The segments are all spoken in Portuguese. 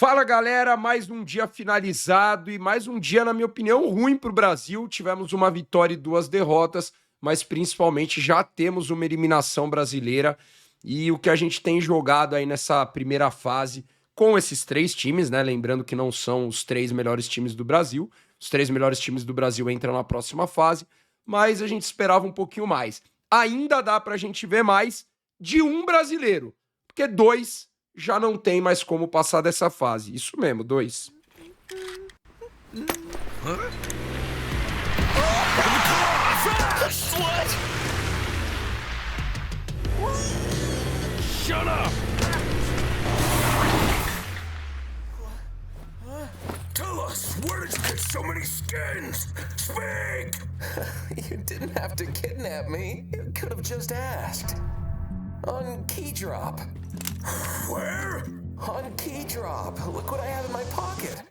Fala galera, mais um dia finalizado e mais um dia, na minha opinião, ruim para o Brasil. Tivemos uma vitória e 2 derrotas, mas principalmente já temos uma eliminação brasileira. E o que a gente tem jogado aí nessa primeira fase com esses 3 times, né? Lembrando que não são os 3 melhores times do Brasil. Os 3 melhores times do Brasil entram na próxima fase, mas a gente esperava um pouquinho mais. Ainda dá para a gente ver mais de um brasileiro, porque 2 já não tem mais como passar dessa fase. Isso mesmo, 2. Shut up! Tell us, where did you get so many skins? Speak! You didn't have to kidnap me. You could have just asked. On Keydrop. Where? On Keydrop. Look what I have in my pocket.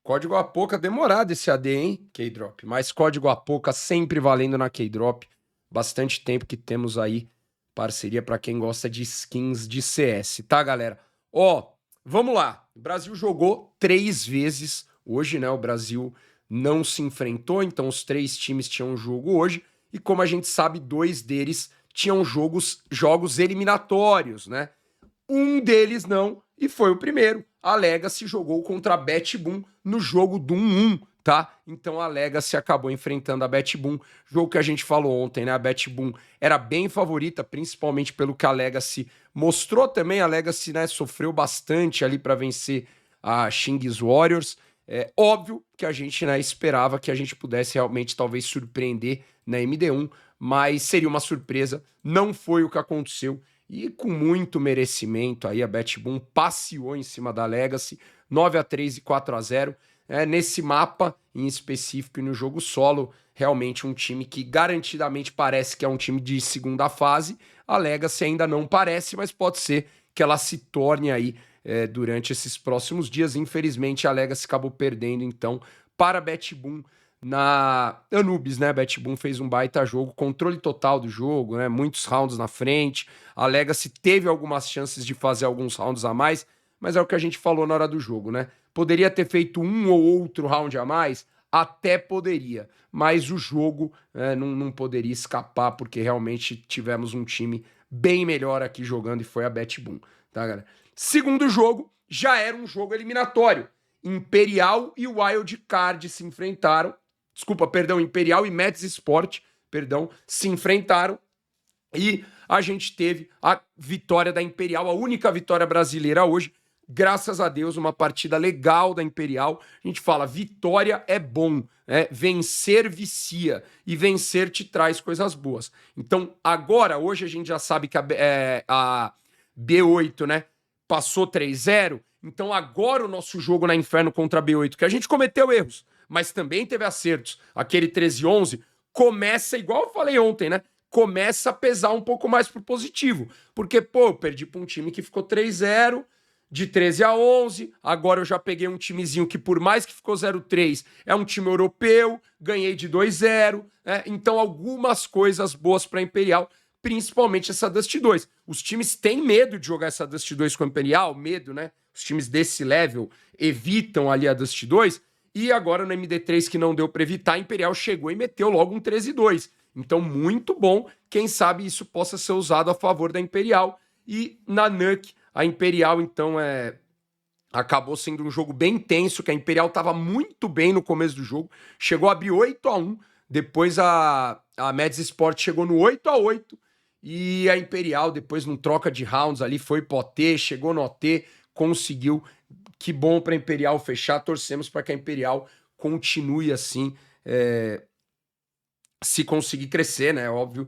Código Apoca, demorado esse AD, hein, Keydrop? Mas Código Apoca sempre valendo na Keydrop. Bastante tempo que temos aí parceria para quem gosta de skins de CS, tá, galera? Ó, vamos lá. O Brasil jogou 3 vezes hoje, né? O Brasil não se enfrentou, então os 3 times tinham jogo hoje. E como a gente sabe, 2 deles tinham jogos eliminatórios, né? Um deles não, e foi o primeiro. A Legacy jogou contra a BetBoom no jogo do 1-1, tá? Então a Legacy acabou enfrentando a BetBoom, jogo que a gente falou ontem, né? A BetBoom era bem favorita, principalmente pelo que a Legacy mostrou também. A Legacy, né, sofreu bastante ali para vencer a Xing's Warriors. É óbvio que a gente, né, esperava que a gente pudesse realmente talvez surpreender na MD1, mas seria uma surpresa. Não foi o que aconteceu. E com muito merecimento aí a BetBoom passeou em cima da Legacy, 9-3 e 4-0. Nesse mapa em específico e no jogo solo, realmente um time que garantidamente parece que é um time de segunda fase. A Legacy ainda não parece, mas pode ser que ela se torne aí durante esses próximos dias. Infelizmente a Legacy acabou perdendo então para a BetBoom na Anubis, né? A BetBoom fez um baita jogo, controle total do jogo, né? Muitos rounds na frente. A Legacy teve algumas chances de fazer alguns rounds a mais, mas é o que a gente falou na hora do jogo, né? Poderia ter feito um ou outro round a mais? Até poderia, mas o jogo não poderia escapar, porque realmente tivemos um time bem melhor aqui jogando e foi a BetBoom, tá, galera? Segundo jogo, já era um jogo eliminatório. Imperial e Wild Card se enfrentaram. Imperial e Mets Sport, se enfrentaram e a gente teve a vitória da Imperial, a única vitória brasileira hoje, graças a Deus, uma partida legal da Imperial. A gente fala, vitória é bom, né? Vencer vicia e vencer te traz coisas boas. Então agora, hoje a gente já sabe que a B8, né, passou 3-0, então agora o nosso jogo na Inferno contra a B8, que a gente cometeu erros, mas também teve acertos, aquele 13-11, começa, igual eu falei ontem, né? Começa a pesar um pouco mais pro positivo. Porque, pô, eu perdi pra um time que ficou 3-0, de 13-11, agora eu já peguei um timezinho que, por mais que ficou 0-3, é um time europeu, ganhei de 2-0, né? Então algumas coisas boas pra Imperial, principalmente essa Dust 2. Os times têm medo de jogar essa Dust 2 com a Imperial, medo, né? Os times desse level evitam ali a Dust 2, e agora no MD3 que não deu para evitar, a Imperial chegou e meteu logo um 13-2. Então, muito bom. Quem sabe isso possa ser usado a favor da Imperial. E na NUC, a Imperial, então, acabou sendo um jogo bem tenso, que a Imperial estava muito bem no começo do jogo. Chegou a abrir 8-1. Depois a Mets Sport chegou no 8-8. E a Imperial, depois, num troca de rounds ali, foi pro OT, chegou no OT, conseguiu. Que bom para a Imperial fechar. Torcemos para que a Imperial continue assim, se conseguir crescer, né? Óbvio,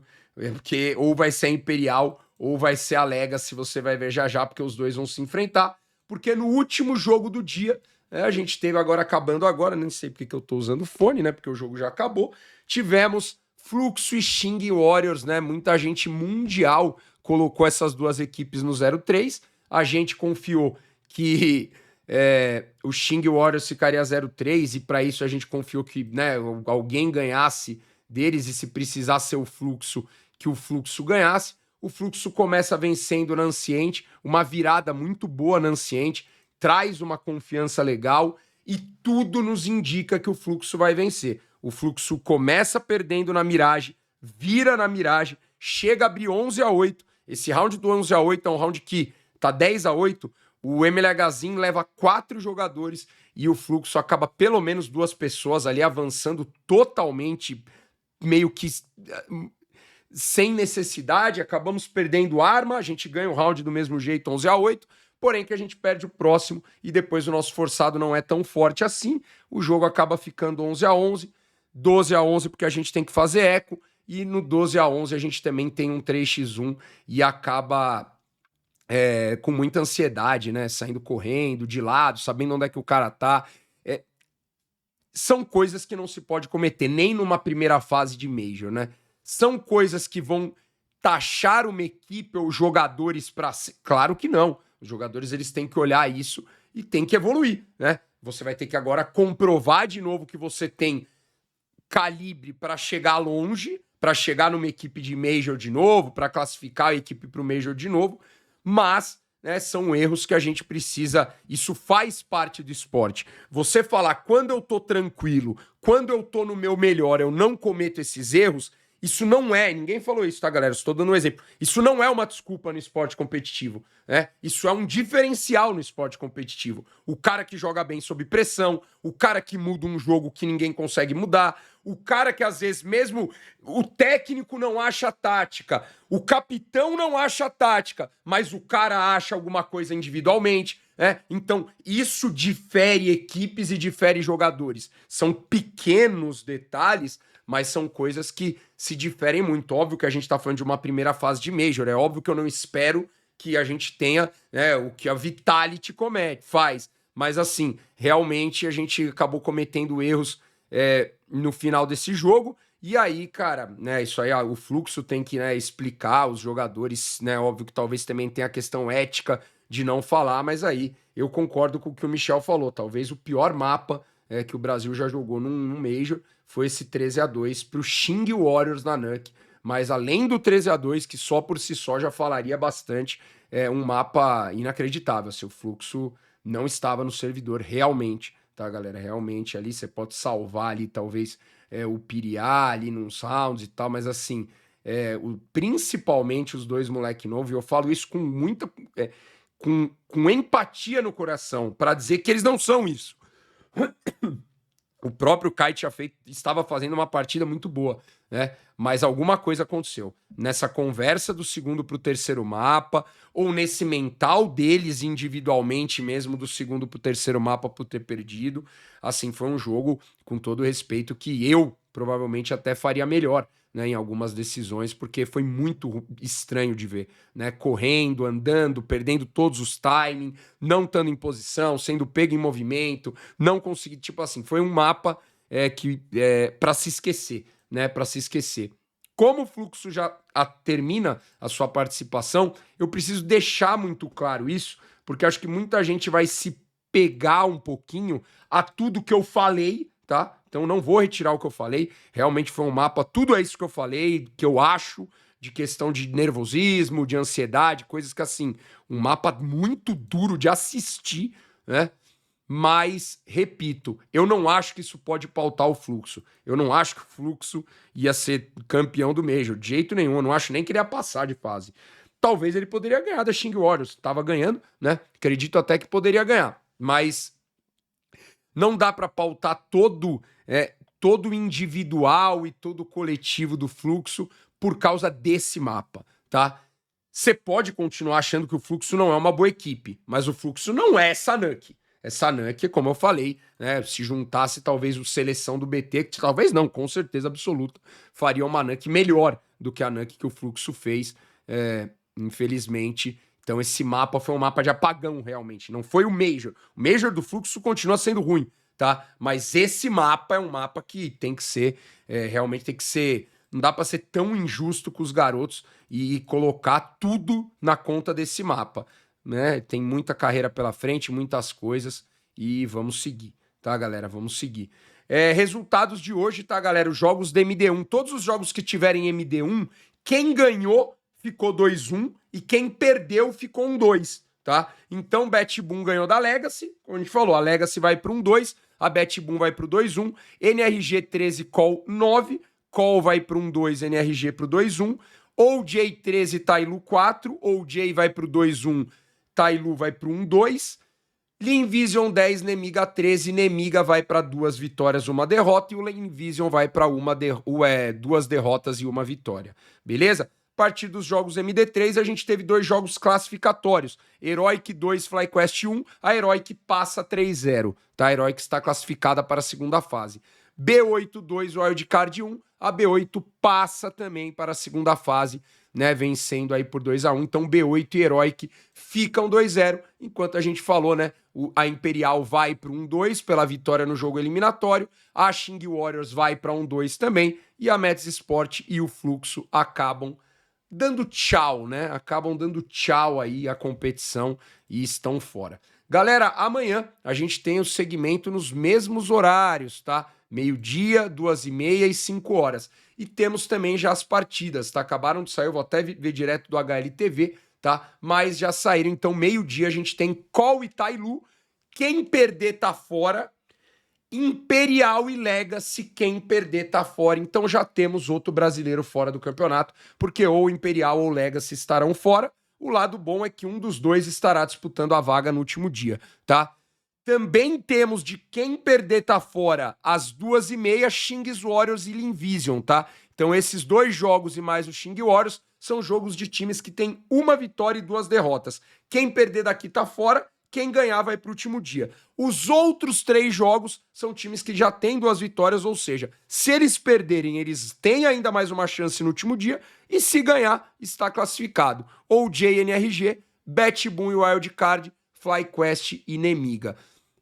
porque ou vai ser a Imperial ou vai ser a Legacy, você vai ver já já, porque os dois vão se enfrentar. Porque no último jogo do dia, a gente teve agora, acabando agora, nem sei porque que eu tô usando fone, né? Porque o jogo já acabou. Tivemos Fluxo e Xing Warriors, né? Muita gente mundial colocou essas duas equipes no 0-3. A gente confiou que o Xing Warriors ficaria 0-3 e para isso a gente confiou que, né, alguém ganhasse deles e se precisasse ser o Fluxo, que o Fluxo ganhasse. o Fluxo começa vencendo na Anciente, uma virada muito boa na Anciente, traz uma confiança legal e tudo nos indica que o Fluxo vai vencer. O Fluxo começa perdendo na Mirage, vira na Mirage, chega a abrir 11-8. Esse round do 11-8 é um round que tá 10-8. O MLHzinho leva 4 jogadores e o Fluxo acaba pelo menos 2 pessoas ali avançando totalmente, meio que sem necessidade. Acabamos perdendo arma, a gente ganha o round do mesmo jeito, 11-8. Porém que a gente perde o próximo e depois o nosso forçado não é tão forte assim. O jogo acaba ficando 11-11, 12-11 porque a gente tem que fazer eco. E no 12-11 a gente também tem um 3x1 e acaba com muita ansiedade, né? Saindo correndo, de lado, sabendo onde é que o cara tá. São coisas que não se pode cometer, nem numa primeira fase de Major, né? São coisas que vão taxar uma equipe ou jogadores para... Claro que não. Os jogadores eles têm que olhar isso e tem que evoluir, né? Você vai ter que agora comprovar de novo que você tem calibre para chegar longe, para chegar numa equipe de Major de novo, para classificar a equipe para o Major de novo, mas, né, são erros que a gente precisa, isso faz parte do esporte. Você falar, quando eu tô tranquilo, quando eu tô no meu melhor, eu não cometo esses erros, isso não é, ninguém falou isso, tá, galera? Estou dando um exemplo. Isso não é uma desculpa no esporte competitivo, né? Isso é um diferencial no esporte competitivo. O cara que joga bem sob pressão, o cara que muda um jogo que ninguém consegue mudar, o cara que às vezes mesmo o técnico não acha tática, o capitão não acha tática, mas o cara acha alguma coisa individualmente, né? Então, isso difere equipes e difere jogadores. São pequenos detalhes, mas são coisas que se diferem muito. Óbvio que a gente tá falando de uma primeira fase de Major, é óbvio que eu não espero que a gente tenha, né, o que a Vitality faz, mas assim, realmente a gente acabou cometendo erros no final desse jogo, e aí, cara, né, isso aí, o Fluxo tem que, né, explicar os jogadores, né, óbvio que talvez também tenha a questão ética de não falar, mas aí eu concordo com o que o Michel falou, talvez o pior mapa que o Brasil já jogou num Major foi esse 13-2 pro Xing Warriors na NUC, mas além do 13-2, que só por si só já falaria bastante, um mapa inacreditável, assim, o Fluxo não estava no servidor realmente, tá, galera? Realmente ali você pode salvar ali, talvez, o Piriá ali nos rounds e tal, mas assim, principalmente os dois moleque novo, e eu falo isso com muita... com empatia no coração, para dizer que eles não são isso. O próprio Kai estava fazendo uma partida muito boa, né? Mas alguma coisa aconteceu. Nessa conversa do segundo pro terceiro mapa, ou nesse mental deles individualmente mesmo, do segundo pro terceiro mapa por ter perdido. Assim, foi um jogo, com todo respeito, que eu provavelmente até faria melhor, né, em algumas decisões, porque foi muito estranho de ver, né? Correndo, andando, perdendo todos os timings, não estando em posição, sendo pego em movimento, não consegui, tipo assim, foi um mapa para se esquecer, né? Para se esquecer. Como o Fluxo já termina a sua participação, eu preciso deixar muito claro isso, porque acho que muita gente vai se pegar um pouquinho a tudo que eu falei, tá? Então não vou retirar o que eu falei, realmente foi um mapa, tudo é isso que eu falei, que eu acho, de questão de nervosismo, de ansiedade, coisas que assim, um mapa muito duro de assistir, né? Mas, repito, eu não acho que isso pode pautar o Fluxo. Eu não acho que o Fluxo ia ser campeão do Major, de jeito nenhum, eu não acho nem que ele ia passar de fase. Talvez ele poderia ganhar da Xing Warriors, tava ganhando, né? Acredito até que poderia ganhar, mas não dá para pautar todo individual e todo coletivo do Fluxo por causa desse mapa, tá? Você pode continuar achando que o Fluxo não é uma boa equipe, mas o Fluxo não é essa NUC. Essa NUC, como eu falei, né, se juntasse talvez o seleção do BT, que talvez não, com certeza absoluta, faria uma NUC melhor do que a NUC que o Fluxo fez, infelizmente. Então esse mapa foi um mapa de apagão, realmente, não foi o Major. O Major do Fluxo continua sendo ruim, tá? Mas esse mapa é um mapa que tem que ser, realmente tem que ser, não dá pra ser tão injusto com os garotos e colocar tudo na conta desse mapa, né? Tem muita carreira pela frente, muitas coisas e vamos seguir, tá, galera? Vamos seguir. Resultados de hoje, tá, galera? Os jogos da MD1, todos os jogos que tiverem MD1, quem ganhou ficou 2-1 e quem perdeu ficou 1-2, tá? Então, BetBoom ganhou da Legacy, como a gente falou, a Legacy vai para 1-2, a BetBoom vai para o 2-1, NRG 13, Call 9, Call vai para 1-2, NRG para o 2-1, OJ 13, Tailu 4, OJ vai para o 2-1, Tailu vai para o 1-2, Lean Vision 10, Nemiga 13, Nemiga vai para 2 vitórias, 1 derrota, e o Lean Vision vai para 2 derrotas e 1 vitória, beleza? A partir dos jogos MD3, a gente teve 2 jogos classificatórios. Heroic 2, FlyQuest 1. A Heroic passa 3-0. Tá? A Heroic está classificada para a segunda fase. B8 2, Wildcard 1. A B8 passa também para a segunda fase, né? Vencendo aí por 2-1. Então B8 e Heroic ficam 2-0. Enquanto a gente falou, né? A Imperial vai para 1-2 pela vitória no jogo eliminatório. A Xing Warriors vai para 1-2 também. E a Mets Sport e o Fluxo acabam dando tchau, né? Acabam dando tchau aí à competição e estão fora. Galera, amanhã a gente tem o segmento nos mesmos horários, tá? 12h, 2h30 e 5 horas. E temos também já as partidas, tá? Acabaram de sair, eu vou até ver direto do HLTV, tá? Mas já saíram, então 12h a gente tem Call e Tailu. Quem perder tá fora. Imperial e Legacy, quem perder tá fora. Então já temos outro brasileiro fora do campeonato, porque ou Imperial ou Legacy estarão fora. O lado bom é que um dos dois estará disputando a vaga no último dia, tá? Também temos de quem perder tá fora às 2h30, Xing Warriors e Lean Vision, tá? Então esses 2 jogos e mais o Xing Warriors são jogos de times que têm 1 vitória e 2 derrotas. Quem perder daqui tá fora. Quem ganhar vai para o último dia. Os outros 3 jogos são times que já têm 2 vitórias, ou seja, se eles perderem, eles têm ainda mais uma chance no último dia, e se ganhar, está classificado. Ou JNRG, BetBoom e Wildcard, FlyQuest e Nemiga.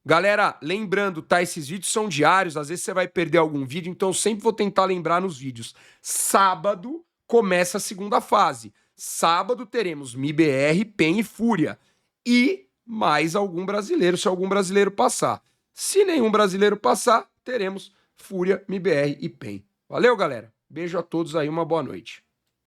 Galera, lembrando, tá? Esses vídeos são diários, às vezes você vai perder algum vídeo, então eu sempre vou tentar lembrar nos vídeos. Sábado começa a segunda fase. Sábado teremos MIBR, PEN e Fúria. E mais algum brasileiro, se algum brasileiro passar. Se nenhum brasileiro passar, teremos Fúria, MIBR e PEN. Valeu, galera. Beijo a todos aí, uma boa noite.